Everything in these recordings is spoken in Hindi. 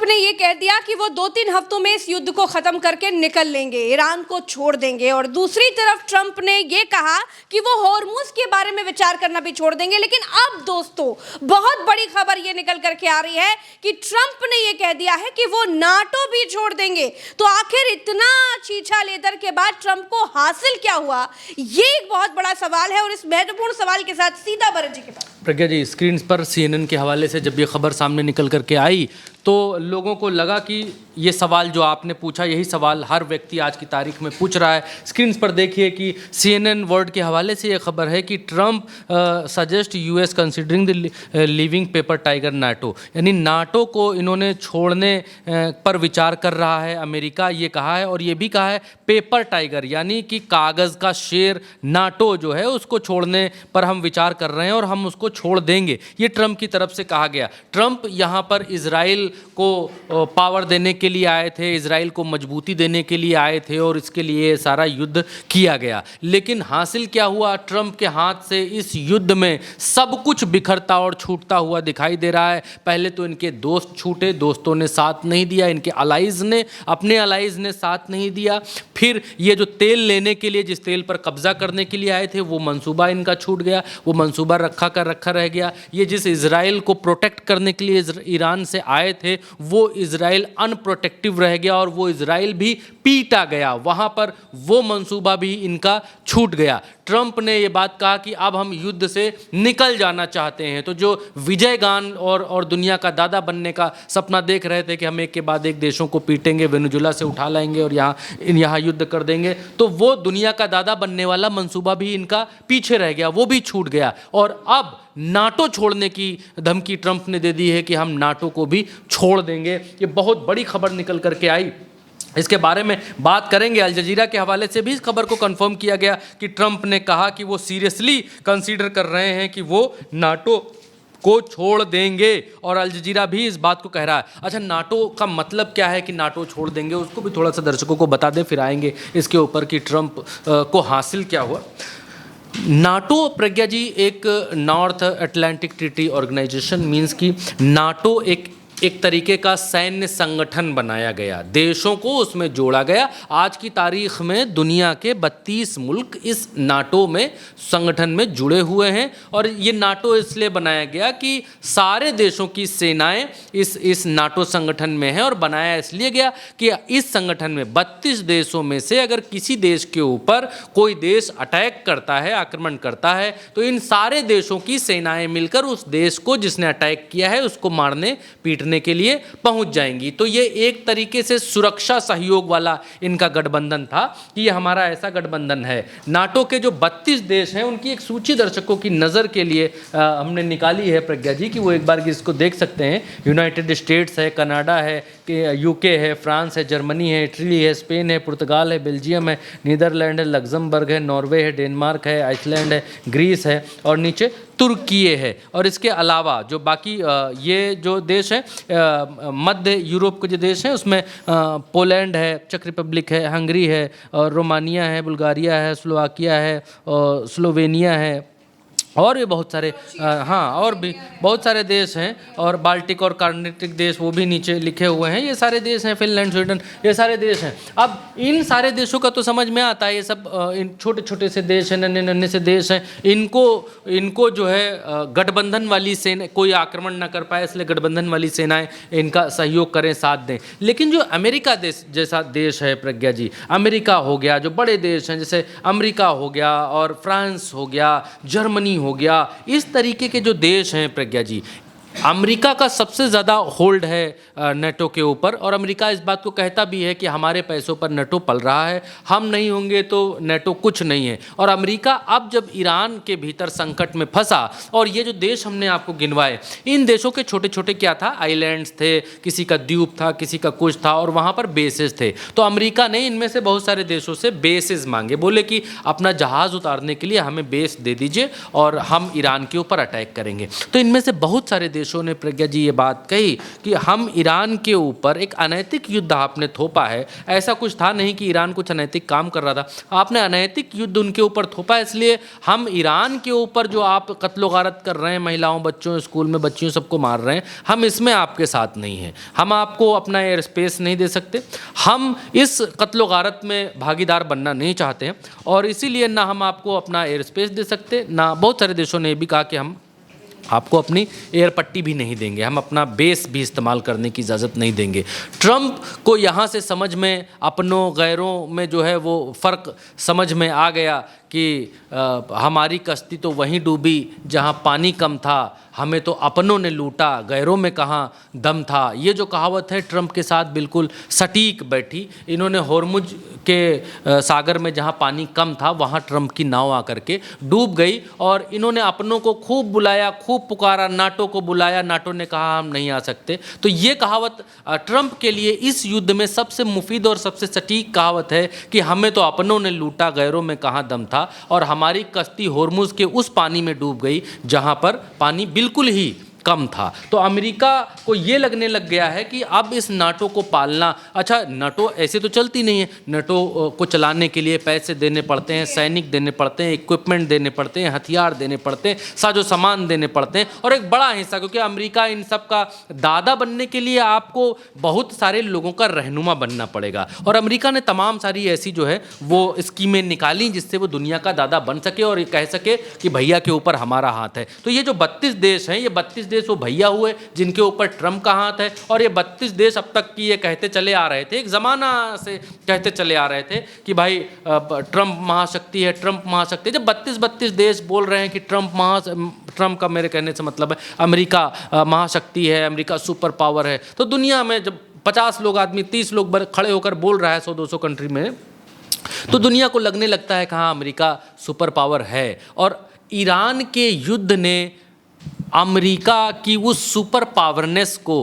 ने ये कह दिया कि वो 2-3 हफ्तों में इस युद्ध को खत्म करके निकल लेंगे, ईरान को छोड़ देंगे। और दूसरी तरफ ट्रंप ने ये कहा कि वो हॉर्मुज के बारे में विचार करना भी छोड़ देंगे। लेकिन अब दोस्तों बहुत बड़ी खबर ये निकल करके आ रही है कि ट्रंप ने ये कह दिया है कि वो नाटो भी छोड़ देंगे। तो आखिर इतना छीछा लेदर के बाद ट्रंप को हासिल क्या हुआ, ये एक बहुत बड़ा सवाल है। और इस महत्वपूर्ण सवाल के साथ सीधा भरत जी के पास। प्रज्ञा जी, स्क्रीन पर CNN के हवाले से जब ये खबर सामने निकल करके आई तो लोगों को लगा कि ये सवाल जो आपने पूछा, यही सवाल हर व्यक्ति आज की तारीख में पूछ रहा है। स्क्रीन पर देखिए कि CNN वर्ल्ड के हवाले से ये खबर है कि Trump suggest US considering the living paper tiger NATO, यानी नाटो को इन्होंने छोड़ने पर विचार कर रहा है अमेरिका, ये कहा है। और ये भी कहा है पेपर टाइगर, यानी कि कागज़ का शेर नाटो जो है उसको छोड़ने पर हम विचार कर रहे हैं और हम उसको छोड़ देंगे, ये ट्रंप की तरफ से कहा गया। ट्रंप यहाँ पर इजराइल को पावर देने के लिए आए थे, इजराइल को मजबूती देने के लिए आए थे और इसके लिए सारा युद्ध किया गया। लेकिन हासिल क्या हुआ, ट्रंप के हाथ से इस युद्ध में सब कुछ बिखरता और छूटता हुआ दिखाई दे रहा है। पहले तो इनके दोस्त छूटे, दोस्तों ने साथ नहीं दिया, इनके अलाइज ने, अपने अलाइज ने साथ नहीं दिया। फिर ये जो तेल लेने के लिए, जिस तेल पर कब्जा करने के लिए आए थे, वो मंसूबा इनका छूट गया, वो मंसूबा रखा रह गया। ये जिस इजराइल को प्रोटेक्ट करने के लिए ईरान से आए थे, वो इजराइल अनप्रोटेक्टिव रह गया और वो इजराइल भी पीटा गया, वहाँ पर वो मंसूबा भी इनका छूट गया। ट्रंप ने ये बात कहा कि अब हम युद्ध से निकल जाना चाहते हैं। तो जो विजयगान और दुनिया का दादा बनने का सपना देख रहे थे कि हम एक के बाद एक देशों को पीटेंगे, वेनेजुला से उठा लाएंगे और यहाँ युद्ध कर देंगे, तो वो दुनिया का दादा बनने वाला मंसूबा भी इनका पीछे रह गया, वो भी छूट गया। और अब नाटो छोड़ने की धमकी ट्रंप ने दे दी है कि हम नाटो को भी छोड़ देंगे। ये बहुत बड़ी खबर निकल करके आई, इसके बारे में बात करेंगे। अल जजीरा के हवाले से भी इस खबर को कंफर्म किया गया कि ट्रंप ने कहा कि वो सीरियसली कंसीडर कर रहे हैं कि वो नाटो को छोड़ देंगे, और अल जजीरा भी इस बात को कह रहा है। अच्छा, नाटो का मतलब क्या है कि नाटो छोड़ देंगे, उसको भी थोड़ा सा दर्शकों को बता दें, फिर आएंगे इसके ऊपर कि ट्रंप को हासिल क्या हुआ। नाटो प्रज्ञा जी एक North Atlantic Treaty Organization means कि नाटो एक तरीके का सैन्य संगठन बनाया गया, देशों को उसमें जोड़ा गया। आज की तारीख में दुनिया के 32 मुल्क इस नाटो में संगठन में जुड़े हुए हैं। और ये नाटो इसलिए बनाया गया कि सारे देशों की सेनाएं इस नाटो संगठन में हैं, और बनाया इसलिए गया कि इस संगठन में 32 देशों में से अगर किसी देश के ऊपर कोई देश अटैक करता है, आक्रमण करता है, तो इन सारे देशों की सेनाएं मिलकर उस देश को जिसने अटैक किया है उसको मारने पीटने के लिए पहुंच जाएंगी। तो ये एक तरीके से सुरक्षा सहयोग वाला इनका गठबंधन था कि ये हमारा ऐसा गठबंधन है। नाटो के जो 32 देश हैं उनकी एक सूची दर्शकों की नज़र के लिए हमने निकाली है प्रज्ञा जी, कि वो एक बार इसको देख सकते हैं। यूनाइटेड स्टेट्स है, कनाडा है, UK है, फ्रांस है, जर्मनी है, इटली है, स्पेन है, पुर्तगाल है, बेल्जियम है, नीदरलैंड है, लग्जमबर्ग है, नॉर्वे है, डेनमार्क है, आइसलैंड है, ग्रीस है और नीचे तुर्की है। और इसके अलावा जो बाकी ये जो देश हैं, मध्य यूरोप के जो देश हैं, उसमें पोलैंड है, चेक रिपब्लिक है, हंगरी है, और रोमानिया है, बुल्गारिया है, स्लोवाकिया है, और स्लोवेनिया है, और भी बहुत सारे और भी बहुत सारे देश हैं। और बाल्टिक और कार्नेटिक देश वो भी नीचे लिखे हुए हैं, ये सारे देश हैं, फिनलैंड, स्वीडन, ये सारे देश हैं। अब इन सारे देशों का तो समझ में आता है, ये सब इन छोटे छोटे से देश हैं, नन्हे नन्हे से देश हैं, इनको जो है गठबंधन वाली सेना कोई आक्रमण ना कर पाए, इसलिए गठबंधन वाली सेनाएं इनका सहयोग करें, साथ दें। लेकिन जो अमेरिका जैसा देश है प्रज्ञा जी, अमेरिका हो गया, जो बड़े देश हैं जैसे अमेरिका हो गया और फ्रांस हो गया, जर्मनी हो गया, इस तरीके के जो देश हैं प्रज्ञा जी, अमेरिका का सबसे ज़्यादा होल्ड है नेटो के ऊपर। और अमेरिका इस बात को कहता भी है कि हमारे पैसों पर नेटो पल रहा है, हम नहीं होंगे तो नेटो कुछ नहीं है। और अमेरिका अब जब ईरान के भीतर संकट में फंसा, और ये जो देश हमने आपको गिनवाए, इन देशों के छोटे छोटे क्या था, आइलैंड्स थे, किसी का द्वीप था, किसी का कुछ था, और वहाँ पर बेसेस थे। तो अमेरिका ने इनमें से बहुत सारे देशों से बेसेस मांगे, बोले कि अपना जहाज़ उतारने के लिए हमें बेस दे दीजिए और हम ईरान के ऊपर अटैक करेंगे। तो इनमें से बहुत सारे देशों ने प्रज्ञा जी ये बात कही कि हम ईरान के ऊपर एक अनैतिक युद्ध आपने थोपा है। ऐसा कुछ था नहीं कि ईरान कुछ अनैतिक काम कर रहा था, आपने अनैतिक युद्ध उनके ऊपर थोपा, इसलिए हम ईरान के ऊपर जो आप कत्लो गारत कर रहे हैं, महिलाओं बच्चों स्कूल में बच्चियों सबको मार रहे हैं, हम इसमें आपके साथ नहीं हैं। हम आपको अपना एयर स्पेस नहीं दे सकते, हम इस कत्लो गारत में भागीदार बनना नहीं चाहते हैं और इसीलिए ना हम आपको अपना एयर स्पेस दे सकते, ना बहुत सारे देशों ने भी कहा कि हम आपको अपनी एयर पट्टी भी नहीं देंगे, हम अपना बेस भी इस्तेमाल करने की इजाज़त नहीं देंगे। ट्रंप को यहाँ से समझ में अपनों गैरों में जो है वो फ़र्क समझ में आ गया कि हमारी कश्ती तो वहीं डूबी जहाँ पानी कम था, हमें तो अपनों ने लूटा, गैरों में कहाँ दम था। ये जो कहावत है ट्रंप के साथ बिल्कुल सटीक बैठी। इन्होंने होर्मुज के सागर में जहाँ पानी कम था वहाँ ट्रंप की नाव आकर के डूब गई और इन्होंने अपनों को खूब बुलाया, खूब पुकारा, नाटो को बुलाया, नाटो ने कहा हम नहीं आ सकते। तो ये कहावत ट्रंप के लिए इस युद्ध में सबसे मुफीद और सबसे सटीक कहावत है कि हमें तो अपनों ने लूटा, गैरों में कहाँ दम था और हमारी कश्ती होर्मुज के उस पानी में डूब गई जहाँ पर पानी बिल्कुल ही कम था। तो अमेरिका को ये लगने लग गया है कि अब इस नाटो को पालना, अच्छा नाटो ऐसे तो चलती नहीं है, नाटो को चलाने के लिए पैसे देने पड़ते हैं, सैनिक देने पड़ते हैं, इक्विपमेंट देने पड़ते हैं, हथियार देने पड़ते हैं, साजो सामान देने पड़ते हैं और एक बड़ा हिस्सा, क्योंकि अमेरिका इन सब का दादा बनने के लिए आपको बहुत सारे लोगों का रहनुमा बनना पड़ेगा और अमेरिका ने तमाम सारी ऐसी जो है वो स्कीमें निकाली जिससे वो दुनिया का दादा बन सके और ये कह सके कि भैया के ऊपर हमारा हाथ है। तो ये जो 32 देश हैं, ये 32 देश वो भैया हुए जिनके ऊपर ट्रंप का हाथ है और ये 32 देश अब तक की ये कहते चले आ रहे थे, एक ज़माना से कहते चले आ रहे थे कि भाई ट्रंप महाशक्ति है, ट्रंप महाशक्ति है। जब 32 देश बोल रहे हैं कि ट्रंप का मेरे कहने से मतलब है अमेरिका महाशक्ति है, अमेरिका सुपर पावर है, तो दुनिया में जब 50 लोग आदमी 30 लोग खड़े होकर बोल रहा है 100-200 कंट्री में, तो दुनिया को लगने लगता है कि हाँ अमेरिका सुपर पावर है। और ईरान के युद्ध ने अमेरिका की उस सुपर पावरनेस को,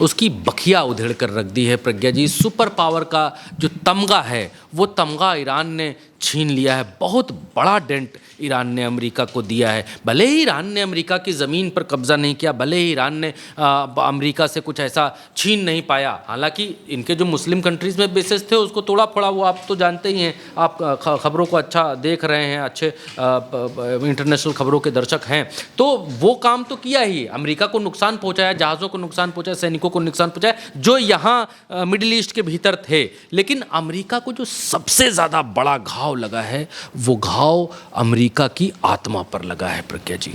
उसकी बखिया उधेड़ कर रख दी है प्रज्ञा जी। सुपर पावर का जो तमगा है वो तमगा ईरान ने छीन लिया है। बहुत बड़ा डेंट ईरान ने अमेरिका को दिया है। भले ही ईरान ने अमेरिका की ज़मीन पर कब्जा नहीं किया, भले ही ईरान ने अमेरिका से कुछ ऐसा छीन नहीं पाया, हालांकि इनके जो मुस्लिम कंट्रीज़ में बेसेस थे उसको तोड़ा फोड़ा, वो आप तो जानते ही हैं, आप खबरों को अच्छा देख रहे हैं, अच्छे इंटरनेशनल खबरों के दर्शक हैं, तो वो काम तो किया ही, अमेरिका को नुकसान पहुँचाया, जहाज़ों को नुकसान पहुँचाया, सैनिकों को नुकसान पहुँचाया जो यहाँ मिडिल ईस्ट के भीतर थे। लेकिन अमेरिका को जो सबसे ज़्यादा बड़ा घाव लगा है वो घाव अमेरिका की आत्मा पर लगा है प्रज्ञा जी।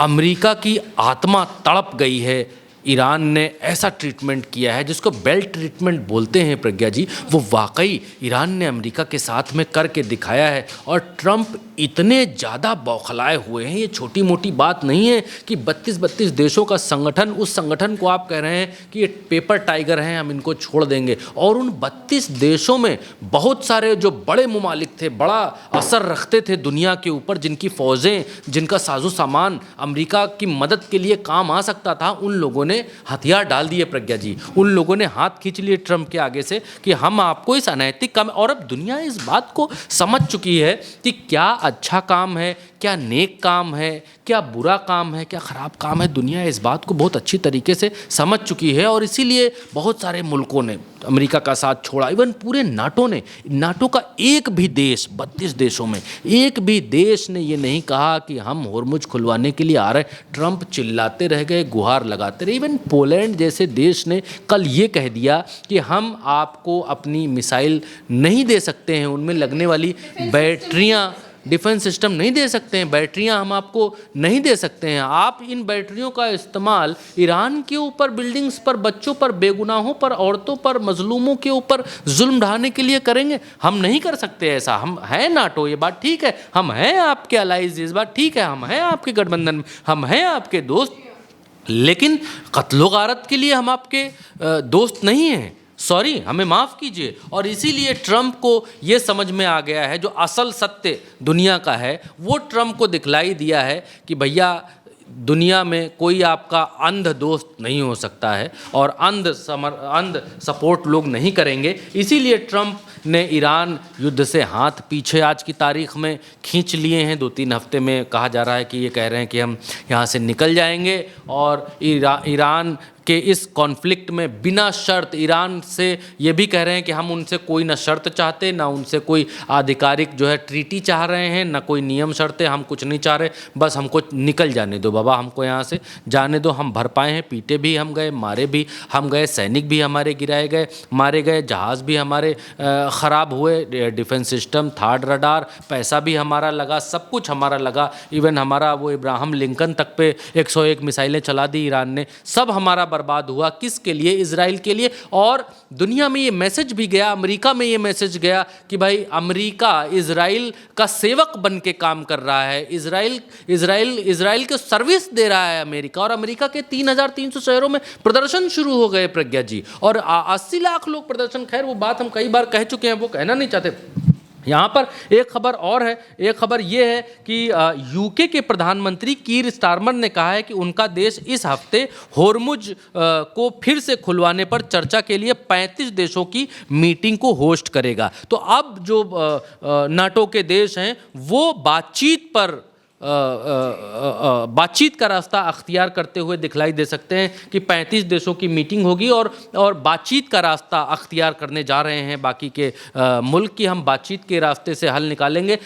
अमेरिका की आत्मा तड़प गई है। ईरान ने ऐसा ट्रीटमेंट किया है जिसको बेल्ट ट्रीटमेंट बोलते हैं प्रज्ञा जी, वो वाकई ईरान ने अमेरिका के साथ में करके दिखाया है। और ट्रंप इतने ज़्यादा बौखलाए हुए हैं, ये छोटी मोटी बात नहीं है कि 32 देशों का संगठन, उस संगठन को आप कह रहे हैं कि ये पेपर टाइगर हैं, हम इनको छोड़ देंगे। और उन 32 देशों में बहुत सारे जो बड़े मुमालिक थे, बड़ा असर रखते थे दुनिया के ऊपर, जिनकी फ़ौजें, जिनका साजो सामान अमेरिका की मदद के लिए काम आ सकता था, उन लोगों ने हथियार डाल दिए प्रज्ञा जी। उन लोगों ने हाथ खींच लिए ट्रंप के आगे से कि हम आपको इस अनैतिक काम, और अब दुनिया इस बात को समझ चुकी है कि क्या अच्छा काम है, क्या नेक काम है, क्या बुरा काम है, क्या ख़राब काम है। दुनिया इस बात को बहुत अच्छी तरीके से समझ चुकी है और इसीलिए बहुत सारे मुल्कों ने अमेरिका का साथ छोड़ा। इवन पूरे नाटो ने, नाटो का एक भी देश, 32 देशों में एक भी देश ने ये नहीं कहा कि हम होर्मुज खुलवाने के लिए आ रहे हैं। ट्रंप चिल्लाते रह गए, गुहार लगाते रहे। इवन पोलैंड जैसे देश ने कल ये कह दिया कि हम आपको अपनी मिसाइल नहीं दे सकते हैं, उनमें लगने वाली बैटरियाँ, डिफेंस सिस्टम नहीं दे सकते हैं, बैटरियां हम आपको नहीं दे सकते हैं। आप इन बैटरियों का इस्तेमाल ईरान के ऊपर, बिल्डिंग्स पर, बच्चों पर, बेगुनाहों पर, औरतों पर, मजलूमों के ऊपर जुल्म ढाने के लिए करेंगे। हम नहीं कर सकते ऐसा। हम हैं नाटो, ये बात ठीक है, हम हैं आपके अलाइज, इस बात ठीक है, हम हैं आपके गठबंधन में, हम हैं आपके दोस्त, लेकिन कत्लो गारत के लिए हम आपके दोस्त नहीं हैं। सॉरी, हमें माफ़ कीजिए। और इसीलिए ट्रंप को ये समझ में आ गया है, जो असल सत्य दुनिया का है वो ट्रंप को दिखलाई दिया है कि भैया दुनिया में कोई आपका अंध दोस्त नहीं हो सकता है और अंध सपोर्ट लोग नहीं करेंगे। इसीलिए ट्रंप ने ईरान युद्ध से हाथ पीछे आज की तारीख में खींच लिए हैं। 2-3 हफ्ते में कहा जा रहा है कि ये कह रहे हैं कि हम यहाँ से निकल जाएंगे और ईरान के इस कॉन्फ्लिक्ट में बिना शर्त ईरान से ये भी कह रहे हैं कि हम उनसे कोई ना शर्त चाहते, ना उनसे कोई आधिकारिक जो है ट्रीटी चाह रहे हैं, ना कोई नियम शर्तें, हम कुछ नहीं चाह रहे, बस हमको निकल जाने दो बाबा, हमको यहाँ से जाने दो। हम भर पाए हैं, पीटे भी हम गए, मारे भी हम गए, सैनिक भी हमारे गिराए गए, मारे गए, जहाज़ भी हमारे ख़राब हुए, डिफेंस सिस्टम, थर्ड रडार, पैसा भी हमारा लगा, सब कुछ हमारा लगा। इवन हमारा वो इब्राहिम लिंकन तक पे 101 मिसाइलें चला दी ईरान ने, सब हमारा बर्बाद हुआ। किसके लिए? इजराइल के लिए। और दुनिया में ये मैसेज भी गया, अमेरिका में ये मैसेज गया कि भाई अमेरिका इजराइल का सेवक बन के काम कर रहा है, इजराइल को सर्विस दे रहा है अमेरिका। और अमेरिका के 3,300 शहरों में प्रदर्शन शुरू हो गए प्रज्ञा जी, और 80 लाख लोग प्रदर्शन। खैर वो बात हम कई बार कह चुके हैं, वो कहना नहीं चाहते। यहाँ पर एक खबर और है, एक खबर ये है कि यूके के प्रधानमंत्री कीर स्टारमर ने कहा है कि उनका देश इस हफ्ते होर्मुज को फिर से खुलवाने पर चर्चा के लिए 35 देशों की मीटिंग को होस्ट करेगा। तो अब जो नाटो के देश हैं वो बातचीत का रास्ता अख्तियार करते हुए दिखलाई दे सकते हैं कि 35 देशों की मीटिंग होगी और बातचीत का रास्ता अख्तियार करने जा रहे हैं बाकी के मुल्क की। हम बातचीत के रास्ते से हल निकालेंगे।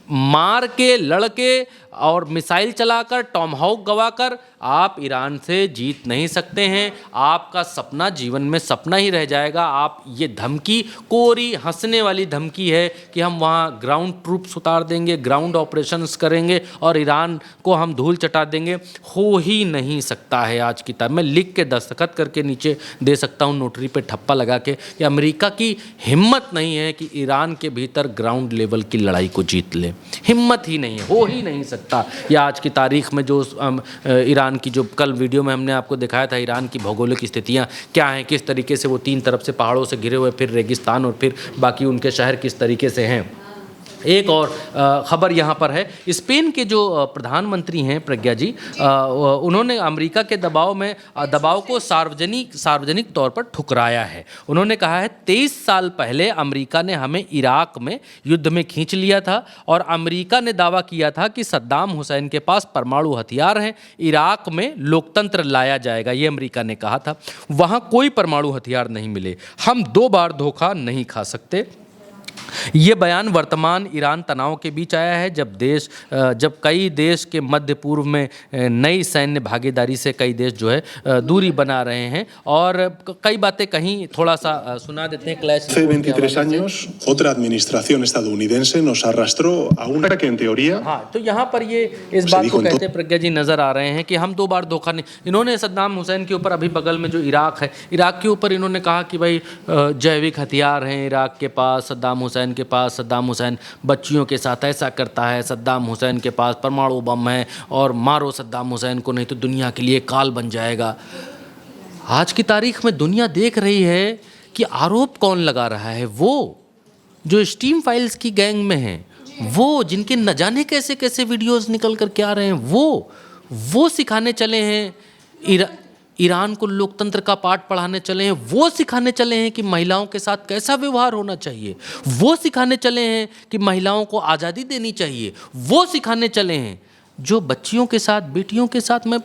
मार के, लड़के और मिसाइल चलाकर, टॉमहॉक गवाकर आप ईरान से जीत नहीं सकते हैं। आपका सपना जीवन में सपना ही रह जाएगा। आप ये धमकी, कोरी हंसने वाली धमकी है कि हम वहाँ ग्राउंड ट्रूप्स उतार देंगे, ग्राउंड ऑपरेशंस करेंगे और ईरान को हम धूल चटा देंगे, हो ही नहीं सकता है आज की तारीख में। लिख के दस्तखत करके नीचे दे सकता हूँ नोटरी पे ठप्पा लगा के कि अमेरिका की हिम्मत नहीं है कि ईरान के भीतर ग्राउंड लेवल की लड़ाई को जीत ले। हिम्मत ही नहीं है, हो ही नहीं सकता। या आज की तारीख में जो ईरान की, जो कल वीडियो में हमने आपको दिखाया था, ईरान की भौगोलिक स्थितियाँ क्या हैं, किस तरीके से वो 3 तरफ से पहाड़ों से घिरे हुए, फिर रेगिस्तान और फिर बाकी उनके शहर किस तरीके से हैं। एक और ख़बर यहाँ पर है, स्पेन के जो प्रधानमंत्री हैं प्रज्ञा जी, उन्होंने अमेरिका के दबाव को सार्वजनिक तौर पर ठुकराया है। उन्होंने कहा है 23 साल पहले अमेरिका ने हमें इराक में युद्ध में खींच लिया था और अमेरिका ने दावा किया था कि सद्दाम हुसैन के पास परमाणु हथियार हैं, इराक में लोकतंत्र लाया जाएगा, ये अमेरिका ने कहा था। वहाँ कोई परमाणु हथियार नहीं मिले। हम 2 बार धोखा नहीं खा सकते। ये बयान वर्तमान ईरान तनाव के बीच आया है, जब कई देश के मध्य पूर्व में नई सैन्य भागीदारी से कई देश जो है दूरी बना रहे हैं। और कई बातें कहीं थोड़ा सा सुना देते हैं। Clash Hace 23 años, otra administración estadounidense nos arrastró a una que en teoría। हाँ, तो यहाँ पर ये इस बात को कहते प्रज्ञा जी नजर आ रहे हैं कि हम 2 बार धोखा नहीं। इन्होंने सद्दाम हुसैन के ऊपर, अभी बगल में जो इराक है, इराक के ऊपर इन्होंने कहा कि भाई जैविक हथियार हैं इराक के पास, सद्दाम हुसैन के पास, सद्दाम हुसैन बच्चियों के साथ ऐसा करता है, सद्दाम हुसैन के पास परमाणु बम है और मारो सद्दाम हुसैन को नहीं तो दुनिया के लिए काल बन जाएगा। आज की तारीख में दुनिया देख रही है कि आरोप कौन लगा रहा है। वो जो स्टीम फाइल्स की गैंग में हैं, वो जिनके न जाने कैसे कैसे वीडियोस निकल कर के आ रहे हैं, वो सिखाने चले हैं ईरान को लोकतंत्र का पाठ पढ़ाने चले हैं। वो सिखाने चले हैं कि महिलाओं के साथ कैसा व्यवहार होना चाहिए। वो सिखाने चले हैं कि महिलाओं को आज़ादी देनी चाहिए। वो सिखाने चले हैं जो बच्चियों के साथ, बेटियों के साथ। मैं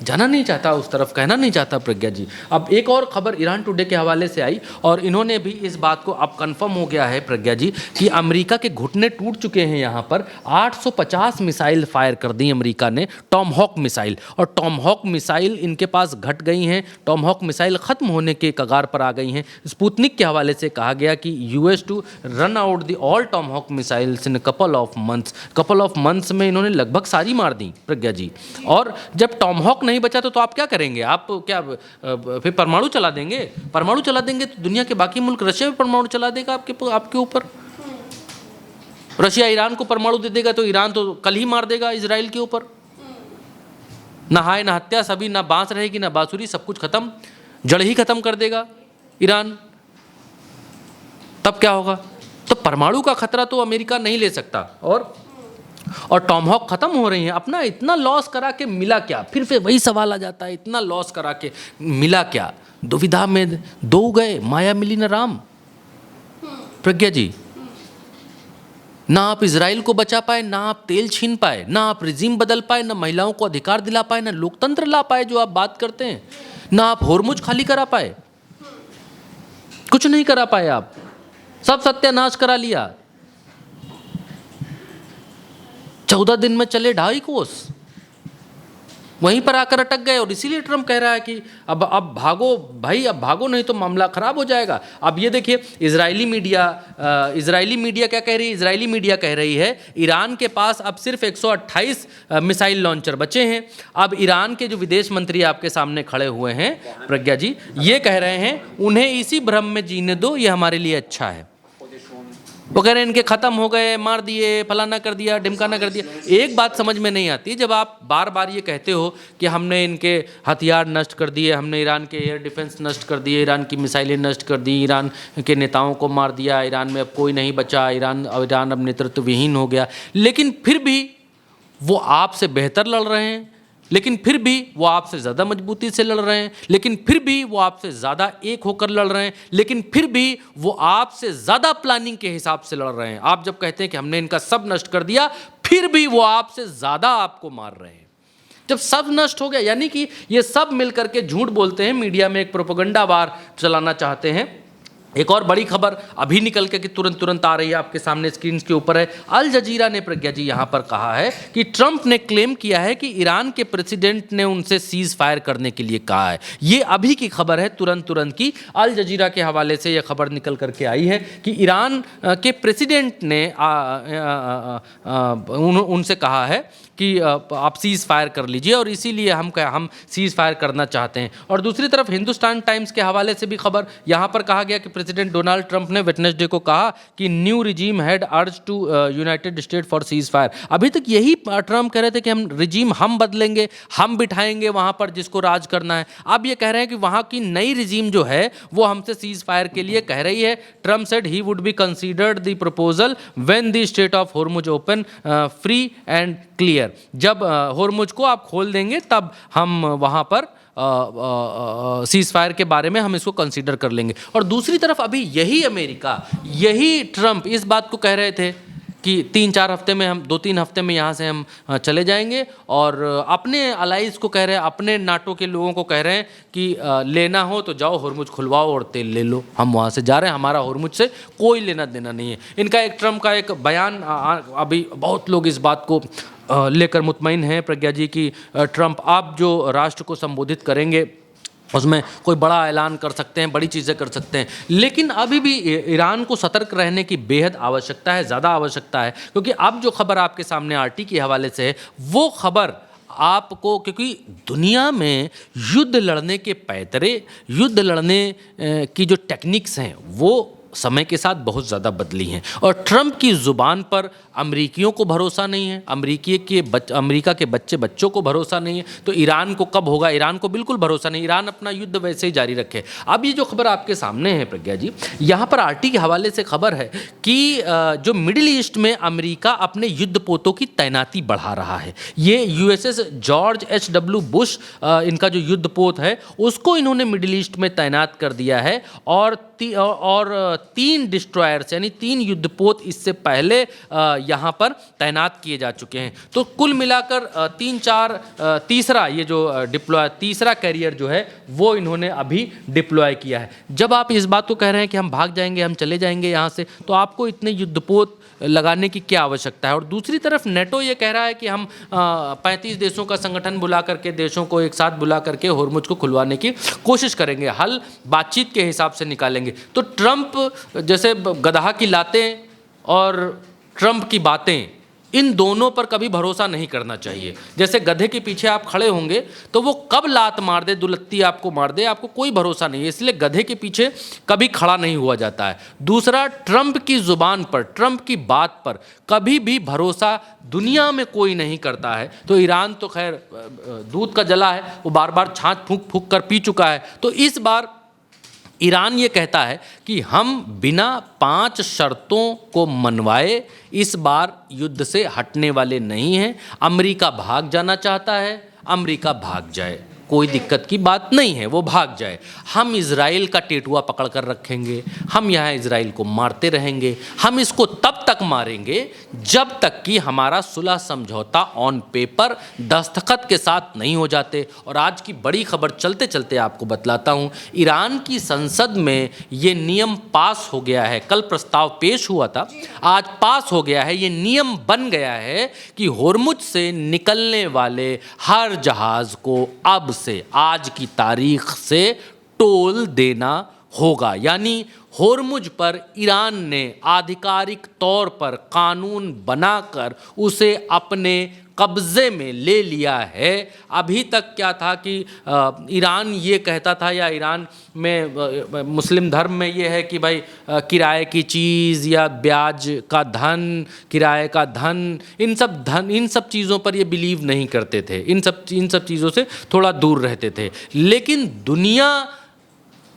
जाना नहीं चाहता उस तरफ, कहना नहीं चाहता प्रज्ञा जी। अब एक और खबर ईरान टुडे के हवाले से आई और इन्होंने भी इस बात को, अब कंफर्म हो गया है प्रज्ञा जी कि अमेरिका के घुटने टूट चुके हैं। यहाँ पर 850 मिसाइल फायर कर दी अमेरिका ने, टॉमहॉक मिसाइल। और टॉमहॉक मिसाइल इनके पास घट गई हैं, टॉमहॉक मिसाइल ख़त्म होने के कगार पर आ गई हैं। स्पुतनिक के हवाले से कहा गया कि US to run out the all Tomahawk missiles in couple of months में इन्होंने लगभग सारी मार दी प्रज्ञा जी। और जब टॉमहॉक नहीं बचा तो आप क्या करेंगे? आप क्या फिर परमाणु चला देंगे? परमाणु चला देंगे तो दुनिया के बाकी मुल्क, रशिया भी परमाणु चला देगा आपके ऊपर। रशिया ईरान को परमाणु दे देगा तो ईरान तो कल ही मार देगा इजराइल के ऊपर। ना हाय ना हत्या, सभी ना बांस रहेगी ना बांसुरी, सब कुछ खत्म, जड़ ही खत्म कर देगा ईरान। तब क्या होगा? तो परमाणु का खतरा तो अमेरिका नहीं ले सकता। और और टॉमहॉक खत्म हो रही हैं, अपना इतना लॉस करा के मिला क्या? फिर से वही सवाल आ जाता है, इतना लॉस करा के मिला क्या? दुविधा में दो गए, माया मिली न राम। प्रज्ञा जी, ना आप इजराइल को बचा पाए, ना आप तेल छीन पाए, ना आप रिजीम बदल पाए, ना महिलाओं को अधिकार दिला पाए, ना लोकतंत्र ला पाए जो आप बात करते हैं, ना आप होर्मुज खाली करा पाए, कुछ नहीं करा पाए आप, सब सत्यानाश करा लिया। 14 दिन में चले 2.5 कोस, वहीं पर आकर अटक गए। और इसीलिए ट्रम्प कह रहा है कि अब भागो भाई, अब भागो, नहीं तो मामला खराब हो जाएगा। अब ये देखिए, इजरायली मीडिया क्या कह रही है? इजरायली मीडिया कह रही है ईरान के पास अब सिर्फ 128 मिसाइल लॉन्चर बचे हैं। अब ईरान के जो विदेश मंत्री आपके सामने खड़े हुए हैं प्रज्ञा जी, ये कह रहे हैं उन्हें इसी भ्रम में जीने दो, ये हमारे लिए अच्छा है। वो कह रहे हैं इनके ख़त्म हो गए, मार दिए, फलाना कर दिया, ढिमकाना कर दिया। एक बात समझ में नहीं आती, जब आप बार बार ये कहते हो कि हमने इनके हथियार नष्ट कर दिए, हमने ईरान के एयर डिफेंस नष्ट कर दिए, ईरान की मिसाइलें नष्ट कर दी, ईरान के नेताओं को मार दिया, ईरान में अब कोई नहीं बचा, ईरान अब नेतृत्व विहीन हो गया, लेकिन फिर भी वो आपसे बेहतर लड़ रहे हैं, लेकिन फिर भी वो आपसे ज़्यादा मजबूती से लड़ रहे हैं, लेकिन फिर भी वो आपसे ज़्यादा एक होकर लड़ रहे हैं, लेकिन फिर भी वो आपसे ज़्यादा प्लानिंग के हिसाब से लड़ रहे हैं। आप जब कहते हैं कि हमने इनका सब नष्ट कर दिया, फिर भी वो आपसे ज़्यादा आपको मार रहे हैं। जब सब नष्ट हो गया, यानी कि ये सब मिलकर के झूठ बोलते हैं, मीडिया में एक प्रोपेगेंडा वार चलाना चाहते हैं। एक और बड़ी खबर अभी निकल के कि तुरंत आ रही है, आपके सामने स्क्रीन के ऊपर है। अल जजीरा ने प्रज्ञा जी यहाँ पर कहा है कि ट्रंप ने क्लेम किया है कि ईरान के प्रेसिडेंट ने उनसे सीज फायर करने के लिए कहा है। ये अभी की खबर है, तुरंत की। अल जजीरा के हवाले से यह खबर निकल करके आई है कि ईरान के प्रेसिडेंट ने उनसे कहा है कि आप सीज फायर कर लीजिए, और इसीलिए हम सीज फायर करना चाहते हैं। और दूसरी तरफ हिंदुस्तान टाइम्स के हवाले से भी खबर, यहाँ पर कहा गया कि प्रेसिडेंट डोनाल्ड ट्रंप ने वेडनेसडे को कहा कि new regime had urge to United State for ceasefire. अभी तक यही ट्रंप कह रहे थे कि हम बदलेंगे, हम बिठाएंगे वहाँ पर जिसको राज करना है। अब ये कह रहे हैं कि वहाँ की नई रिजीम जो है वो हमसे सीज फायर के लिए कह रही है। Trump said he would be considered the proposal when the state of Hormuz open free and clear. जब होर्मुज को आप खोल देंगे तब हम वहाँ पर सीज फायर के बारे में हम इसको कंसीडर कर लेंगे। और दूसरी तरफ अभी यही अमेरिका, यही ट्रंप इस बात को कह रहे थे कि 2-3 हफ्ते में यहाँ से हम चले जाएंगे, और अपने अलाइज को कह रहे हैं, अपने नाटो के लोगों को कह रहे हैं कि लेना हो तो जाओ होर्मुज खुलवाओ और तेल ले लो, हम वहाँ से जा रहे हैं, हमारा होर्मुज से कोई लेना देना नहीं है। इनका एक ट्रंप का एक बयान, अभी बहुत लोग इस बात को लेकर मुतमईन हैं प्रज्ञा जी की ट्रंप आप जो राष्ट्र को संबोधित करेंगे उसमें कोई बड़ा ऐलान कर सकते हैं, बड़ी चीज़ें कर सकते हैं, लेकिन अभी भी ईरान को सतर्क रहने की बेहद आवश्यकता है, ज़्यादा आवश्यकता है। क्योंकि अब जो खबर आपके सामने आरटी के हवाले से है, वो खबर आपको, क्योंकि दुनिया में युद्ध लड़ने के पैतरे, युद्ध लड़ने की जो टेक्निक्स हैं वो समय के साथ बहुत ज़्यादा बदली हैं। और ट्रंप की ज़ुबान पर अमरीकियों को भरोसा नहीं है, अमेरिका के बच्चों को भरोसा नहीं है, तो ईरान को कब होगा? ईरान को बिल्कुल भरोसा नहीं, ईरान अपना युद्ध वैसे ही जारी रखे। अब ये जो खबर आपके सामने है प्रज्ञा जी, यहाँ पर आरटी के हवाले से खबर है कि जो मिडिल ईस्ट में अमेरिका अपने युद्धपोतों की तैनाती बढ़ा रहा है। ये USS जॉर्ज H.W. बुश इनका जो युद्धपोत है उसको इन्होंने मिडिल ईस्ट में तैनात कर दिया है, और 3 डिस्ट्रॉयर्स यानी 3 युद्धपोत इससे पहले यहाँ पर तैनात किए जा चुके हैं। तो कुल मिलाकर 3-4 ये जो तीसरा कैरियर जो है वो इन्होंने अभी डिप्लॉय किया है। जब आप इस बात को कह रहे हैं कि हम भाग जाएंगे, हम चले जाएंगे यहाँ से, तो आपको इतने युद्धपोत लगाने की क्या आवश्यकता है? और दूसरी तरफ नेटो ये कह रहा है कि हम 35 देशों का संगठन बुला करके, देशों को एक साथ बुला करके होर्मुज को खुलवाने की कोशिश करेंगे, हल बातचीत के हिसाब से निकालेंगे। तो ट्रंप जैसे गधा की लातें और ट्रंप की बातें, इन दोनों पर कभी भरोसा नहीं करना चाहिए। जैसे गधे के पीछे आप खड़े होंगे तो वो कब लात मार दे, दुलत्ती आपको मार दे, आपको कोई भरोसा नहीं है, इसलिए गधे के पीछे कभी खड़ा नहीं हुआ जाता है। दूसरा, ट्रंप की जुबान पर, ट्रंप की बात पर कभी भी भरोसा दुनिया में कोई नहीं करता है। तो ईरान तो खैर दूध का जला है, वो बार बार छाछ फूंक फूंक कर पी चुका है, तो इस बार ईरान ये कहता है कि हम बिना 5 शर्तों को मनवाए इस बार युद्ध से हटने वाले नहीं हैं। अमेरिका भाग जाना चाहता है, अमेरिका भाग जाए, कोई दिक्कत की बात नहीं है, वो भाग जाए। हम इजराइल का टेटुआ पकड़ कर रखेंगे, हम यहाँ इजराइल को मारते रहेंगे, हम इसको तब तक मारेंगे जब तक कि हमारा सुलह समझौता ऑन पेपर दस्तखत के साथ नहीं हो जाते। और आज की बड़ी खबर चलते चलते आपको बतलाता हूँ, ईरान की संसद में ये नियम पास हो गया है। कल प्रस्ताव पेश हुआ था, आज पास हो गया है। ये नियम बन गया है कि होर्मुज से निकलने वाले हर जहाज़ को अब से आज की तारीख से टोल देना होगा। यानी होर्मुज पर ईरान ने आधिकारिक तौर पर कानून बनाकर उसे अपने कब्जे में ले लिया है। अभी तक क्या था कि ईरान ये कहता था, या ईरान में मुस्लिम धर्म में ये है कि भाई किराए की चीज़ या ब्याज का धन, किराए का धन, इन सब चीज़ों पर ये बिलीव नहीं करते थे, इन सब चीज़ों से थोड़ा दूर रहते थे। लेकिन दुनिया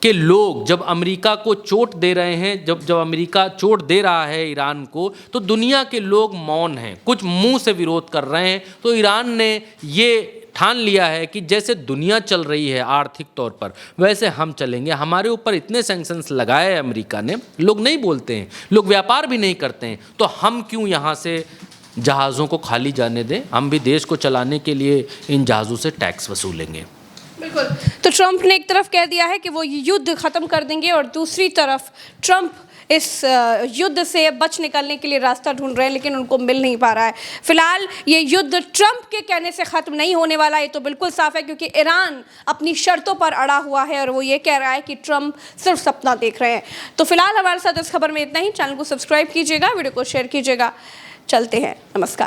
के लोग जब अमेरिका को चोट दे रहे हैं, जब अमेरिका चोट दे रहा है ईरान को, तो दुनिया के लोग मौन हैं, कुछ मुंह से विरोध कर रहे हैं। तो ईरान ने ये ठान लिया है कि जैसे दुनिया चल रही है आर्थिक तौर पर, वैसे हम चलेंगे। हमारे ऊपर इतने सैंक्शंस लगाए हैं अमेरिका ने, लोग नहीं बोलते हैं, लोग व्यापार भी नहीं करते हैं, तो हम क्यों यहाँ से जहाज़ों को खाली जाने दें? हम भी देश को चलाने के लिए इन जहाज़ों से टैक्स वसूलेंगे। बिल्कुल। तो ट्रंप ने एक तरफ कह दिया है कि वो युद्ध खत्म कर देंगे और दूसरी तरफ ट्रंप इस युद्ध से बच निकलने के लिए रास्ता ढूंढ रहे हैं, लेकिन उनको मिल नहीं पा रहा है। फिलहाल ये युद्ध ट्रंप के कहने से ख़त्म नहीं होने वाला, ये तो बिल्कुल साफ है, क्योंकि ईरान अपनी शर्तों पर अड़ा हुआ है और वो ये कह रहा है कि ट्रंप सिर्फ सपना देख रहे हैं। तो फिलहाल हमारे साथ इस खबर में इतना ही। चैनल को सब्सक्राइब कीजिएगा, वीडियो को शेयर कीजिएगा। चलते हैं, नमस्कार।